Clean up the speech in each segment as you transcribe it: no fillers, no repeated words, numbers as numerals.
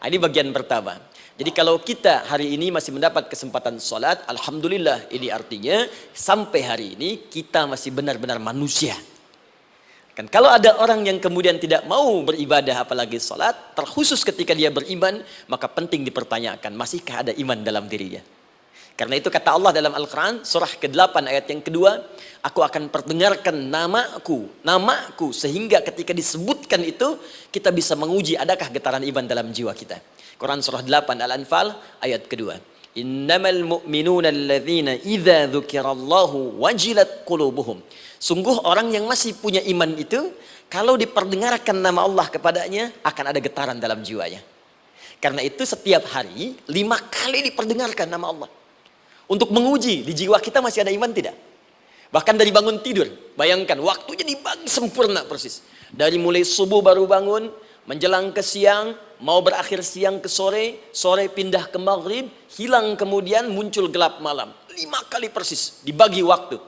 Nah, ini bagian pertama. Jadi kalau kita hari ini masih mendapat kesempatan sholat, alhamdulillah, ini artinya sampai hari ini kita masih benar-benar manusia. Kan kalau ada orang yang kemudian tidak mau beribadah apalagi sholat, terkhusus ketika dia beriman, maka penting dipertanyakan, masihkah ada iman dalam dirinya? Karena itu kata Allah dalam Al-Quran, surah ke-8 ayat yang kedua, aku akan perdengarkan namaku, sehingga ketika disebutkan itu, kita bisa menguji adakah getaran iman dalam jiwa kita. Quran surah 8 Al-Anfal ayat kedua. Innamal mu'minuna alladzina idza dzukirallahu wajilat qulubuhum. Sungguh orang yang masih punya iman itu, kalau diperdengarkan nama Allah kepadanya, akan ada getaran dalam jiwanya. Karena itu setiap hari 5 kali diperdengarkan nama Allah. Untuk menguji di jiwa kita masih ada iman tidak? Bahkan dari bangun tidur, bayangkan waktunya dibagi sempurna persis. Dari mulai subuh baru bangun, menjelang ke siang, mau berakhir siang ke sore, sore pindah ke maghrib, hilang kemudian muncul gelap malam. 5 kali persis dibagi waktu.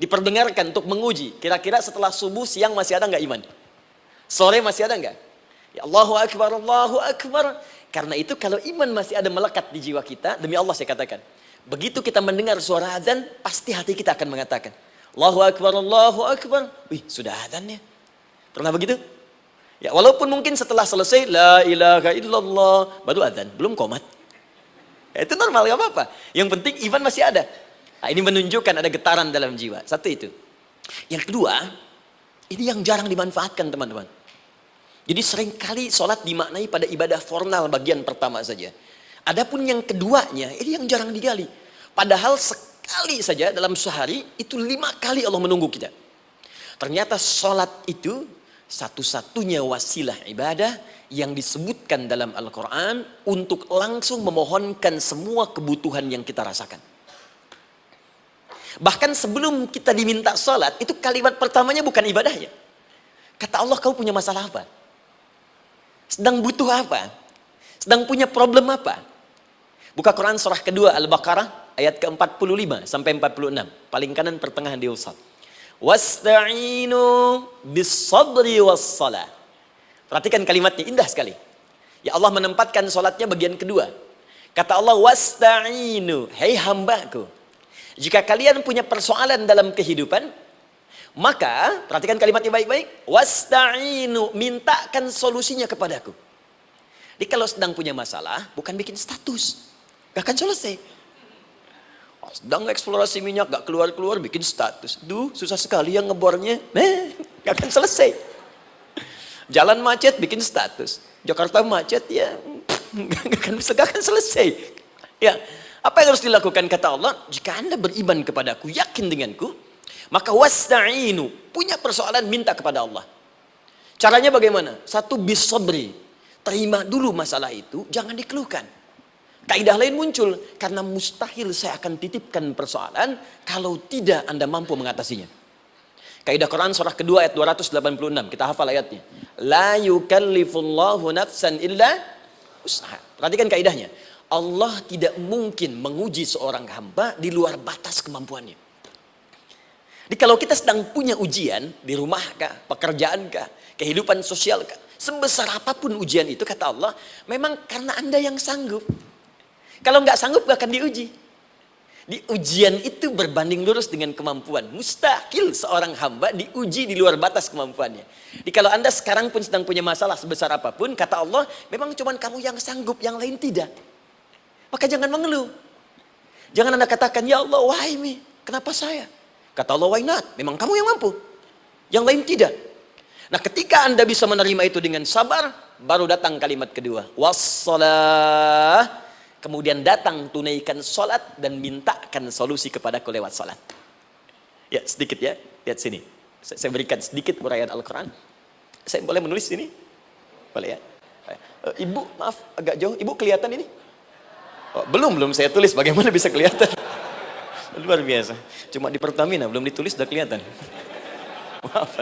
Diperdengarkan untuk menguji, kira-kira setelah subuh siang masih ada nggak iman? Sore masih ada nggak? Ya Allahu Akbar, Allahu Akbar. Karena itu kalau iman masih ada melekat di jiwa kita, demi Allah saya katakan, begitu kita mendengar suara azan, pasti hati kita akan mengatakan, Allahu Akbar, Allahu Akbar. Wih, sudah azannya. Pernah begitu? Ya, walaupun mungkin setelah selesai, La ilaha illallah, baru azan, belum qomat. Ya, itu normal, gak apa-apa. Yang penting iman masih ada. Nah, ini menunjukkan ada getaran dalam jiwa. Satu itu. Yang kedua, ini yang jarang dimanfaatkan teman-teman. Jadi seringkali sholat dimaknai pada ibadah formal bagian pertama saja. Adapun yang keduanya, ini yang jarang digali. Padahal sekali saja dalam sehari, itu 5 kali Allah menunggu kita. Ternyata sholat itu satu-satunya wasilah ibadah yang disebutkan dalam Al-Quran untuk langsung memohonkan semua kebutuhan yang kita rasakan. Bahkan sebelum kita diminta sholat, itu kalimat pertamanya bukan ibadahnya. Kata Allah, kau punya masalah apa? Sedang butuh apa? Sedang punya problem apa? Buka Quran surah kedua Al-Baqarah ayat ke-45 sampai 46. Paling kanan pertengahan di usad. Wasta'inu bis-sabri was-salah. Perhatikan kalimatnya, indah sekali. Ya Allah menempatkan sholatnya bagian kedua. Kata Allah, wasta'inu, hei hambaku, jika kalian punya persoalan dalam kehidupan, maka, perhatikan kalimatnya baik-baik, wasta'inu, mintakan solusinya kepadaku. Jadi kalau sedang punya masalah, bukan bikin status, gak akan selesai. Sedang eksplorasi minyak, gak keluar-keluar, bikin status. Duh, susah sekali yang ngebornya, gak akan selesai. Jalan macet, bikin status. Jakarta macet, ya, gak akan selesai. Ya, apa yang harus dilakukan? Kata Allah, jika anda beriman kepadaku, yakin denganku, maka wasta'inu, punya persoalan, minta kepada Allah. Caranya bagaimana? Satu, bis-sabri, terima dulu masalah itu, jangan dikeluhkan. Kaidah lain muncul, karena mustahil saya akan titipkan persoalan kalau tidak anda mampu mengatasinya. Kaidah Quran surah kedua ayat 286, kita hafal ayatnya. La yukallifullahu nafsan illa usaha. Perhatikan kaidahnya. Allah tidak mungkin menguji seorang hamba di luar batas kemampuannya. Jadi kalau kita sedang punya ujian di rumah kah, pekerjaan kah, kehidupan sosial kah, sebesar apapun ujian itu, kata Allah, memang karena anda yang sanggup. Kalau nggak sanggup gak akan diuji. Di ujian itu berbanding lurus dengan kemampuan. Mustahil seorang hamba diuji di luar batas kemampuannya. Jadi kalau anda sekarang pun sedang punya masalah sebesar apapun, kata Allah, memang cuma kamu yang sanggup, yang lain tidak. Maka jangan mengeluh. Jangan anda katakan, ya Allah, why me? Kenapa saya? Kata Allah, why not? Memang kamu yang mampu. Yang lain tidak. Nah, ketika anda bisa menerima itu dengan sabar, baru datang kalimat kedua. Wassalah. Kemudian datang tunaikan sholat dan mintakan solusi kepadaku lewat sholat. Ya, sedikit ya. Lihat sini. Saya berikan sedikit uraian Al-Quran. Saya boleh menulis sini? Boleh ya? Ibu, maaf, agak jauh. Ibu kelihatan ini? Oh, belum saya tulis. Bagaimana bisa kelihatan? Luar biasa. Cuma di Pertamina, belum ditulis sudah kelihatan. Maaf,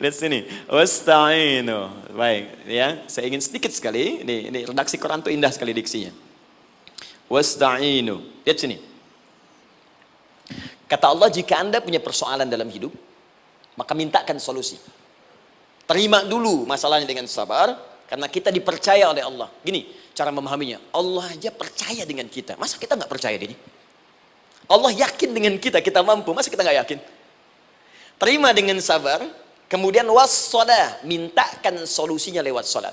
lihat sini. Wasta'inu. Baik, ya. Saya ingin sedikit sekali. Ini redaksi Quran itu indah sekali diksinya. Wasta'inu. Lihat sini. Kata Allah, jika anda punya persoalan dalam hidup, maka mintakan solusi. Terima dulu masalahnya dengan sabar. Karena kita dipercaya oleh Allah. Gini cara memahaminya. Allah aja percaya dengan kita. Masa kita nggak percaya diri? Allah yakin dengan kita, kita mampu. Masa kita nggak yakin? Terima dengan sabar. Kemudian wassalah, mintakan solusinya lewat salat.